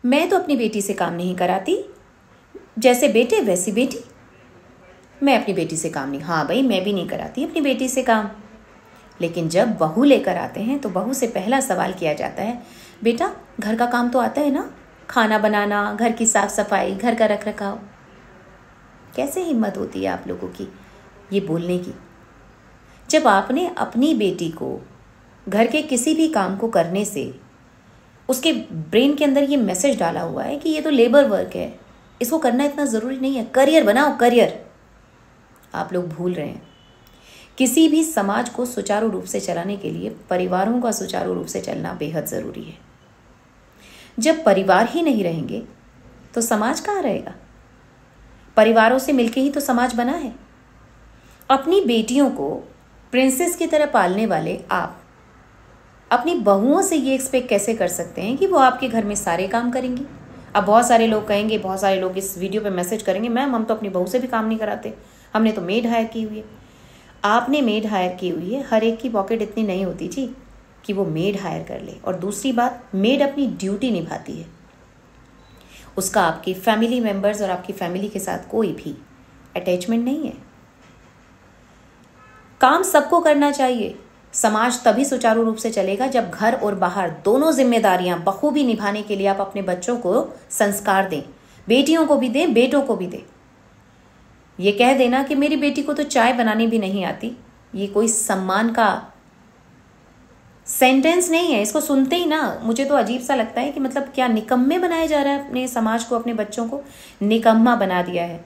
मैं तो अपनी बेटी से काम नहीं कराती, जैसे बेटे वैसी बेटी। मैं अपनी बेटी से काम नहीं, हाँ भाई मैं भी नहीं कराती अपनी बेटी से काम। लेकिन जब बहू लेकर आते हैं तो बहू से पहला सवाल किया जाता है, बेटा घर का काम तो आता है ना, खाना बनाना, घर की साफ सफाई, घर का रख रखाव। कैसे हिम्मत होती है आप लोगों की ये बोलने की, जब आपने अपनी बेटी को घर के किसी भी काम को करने से उसके ब्रेन के अंदर ये मैसेज डाला हुआ है कि ये तो लेबर वर्क है, इसको करना इतना ज़रूरी नहीं है, करियर बनाओ करियर। आप लोग भूल रहे हैं, किसी भी समाज को सुचारू रूप से चलाने के लिए परिवारों का सुचारू रूप से चलना बेहद ज़रूरी है। जब परिवार ही नहीं रहेंगे तो समाज कहाँ रहेगा? परिवारों से मिलके ही तो समाज बना है। अपनी बेटियों को प्रिंसेस की तरह पालने वाले आप अपनी बहुओं से ये एक्सपेक्ट कैसे कर सकते हैं कि वो आपके घर में सारे काम करेंगी? अब बहुत सारे लोग कहेंगे, बहुत सारे लोग इस वीडियो पे मैसेज करेंगे, मैम हम तो अपनी बहू से भी काम नहीं कराते, हमने तो मेड हायर की हुई है। आपने मेड हायर की हुई है, हर एक की पॉकेट इतनी नहीं होती जी कि वो मेड हायर कर ले। और दूसरी बात, मेड अपनी ड्यूटी निभाती है, उसका आपकी फैमिली मेंबर्स और आपकी फैमिली के साथ कोई भी अटैचमेंट नहीं है। काम सबको करना चाहिए। समाज तभी सुचारू रूप से चलेगा जब घर और बाहर दोनों जिम्मेदारियां बखूबी निभाने के लिए आप अपने बच्चों को संस्कार दें, बेटियों को भी दें, बेटों को भी दें। ये कह देना कि मेरी बेटी को तो चाय बनानी भी नहीं आती, ये कोई सम्मान का सेंटेंस नहीं है। इसको सुनते ही ना मुझे तो अजीब सा लगता है कि मतलब क्या निकम्मे बनाया जा रहा है अपने समाज को, अपने बच्चों को निकम्मा बना दिया है।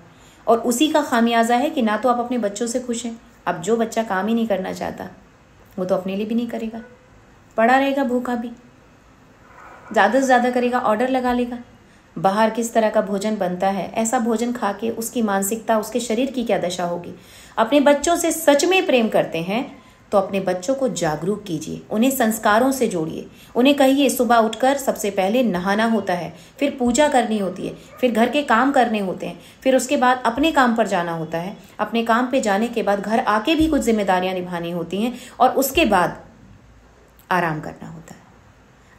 और उसी का खामियाजा है कि ना तो आप अपने बच्चों से खुश हैं। अब जो बच्चा काम ही नहीं करना चाहता वो तो अपने लिए भी नहीं करेगा, पड़ा रहेगा भूखा भी, ज़्यादा से ज़्यादा करेगा, ऑर्डर लगा लेगा। बाहर किस तरह का भोजन बनता है, ऐसा भोजन खा के उसकी मानसिकता, उसके शरीर की क्या दशा होगी। अपने बच्चों से सच में प्रेम करते हैं तो अपने बच्चों को जागरूक कीजिए, उन्हें संस्कारों से जोड़िए। उन्हें कहिए सुबह उठकर सबसे पहले नहाना होता है, फिर पूजा करनी होती है, फिर घर के काम करने होते हैं, फिर उसके बाद अपने काम पर जाना होता है। अपने काम पे जाने के बाद घर आके भी कुछ जिम्मेदारियां निभानी होती हैं और उसके बाद आराम करना होता है।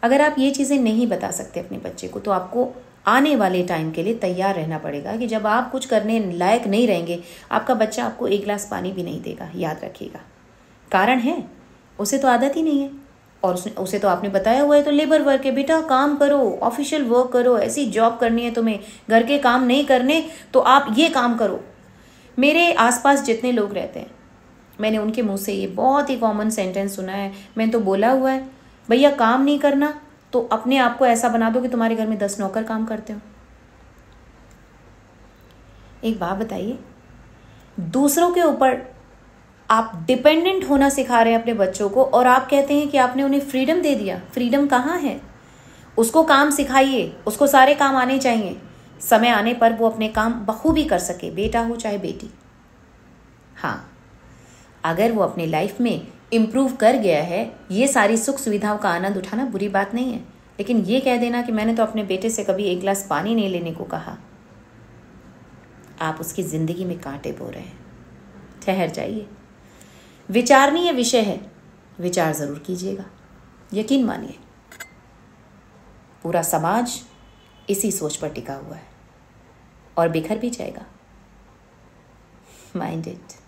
अगर आप ये चीज़ें नहीं बता सकते अपने बच्चे को तो आपको आने वाले टाइम के लिए तैयार रहना पड़ेगा कि जब आप कुछ करने लायक नहीं रहेंगे, आपका बच्चा आपको एक गिलास पानी भी नहीं देगा। याद रखिएगा, कारण है उसे तो आदत ही नहीं है। और उसे तो आपने बताया हुआ है तो लेबर वर्क है, बेटा काम करो, ऑफिशियल वर्क करो, ऐसी जॉब करनी है तुम्हें, घर के काम नहीं करने तो आप ये काम करो। मेरे आसपास जितने लोग रहते हैं मैंने उनके मुंह से ये बहुत ही कॉमन सेंटेंस सुना है। मैंने तो बोला हुआ है, भैया काम नहीं करना तो अपने आप को ऐसा बना दो कि तुम्हारे घर में 10 नौकर काम करते हो। एक बात बताइए, दूसरों के ऊपर आप डिपेंडेंट होना सिखा रहे हैं अपने बच्चों को और आप कहते हैं कि आपने उन्हें फ्रीडम दे दिया। फ्रीडम कहाँ है? उसको काम सिखाइए, उसको सारे काम आने चाहिए, समय आने पर वो अपने काम बखूबी कर सके, बेटा हो चाहे बेटी। हाँ, अगर वो अपने लाइफ में इम्प्रूव कर गया है, ये सारी सुख सुविधाओं का आनंद उठाना बुरी बात नहीं है। लेकिन ये कह देना कि मैंने तो अपने बेटे से कभी एक गिलास पानी नहीं लेने को कहा, आप उसकी जिंदगी में कांटे बो रहे हैं। ठहर जाइए, विचारणीय विषय है, विचार जरूर कीजिएगा। यकीन मानिए पूरा समाज इसी सोच पर टिका हुआ है और बिखर भी जाएगा। Mind it.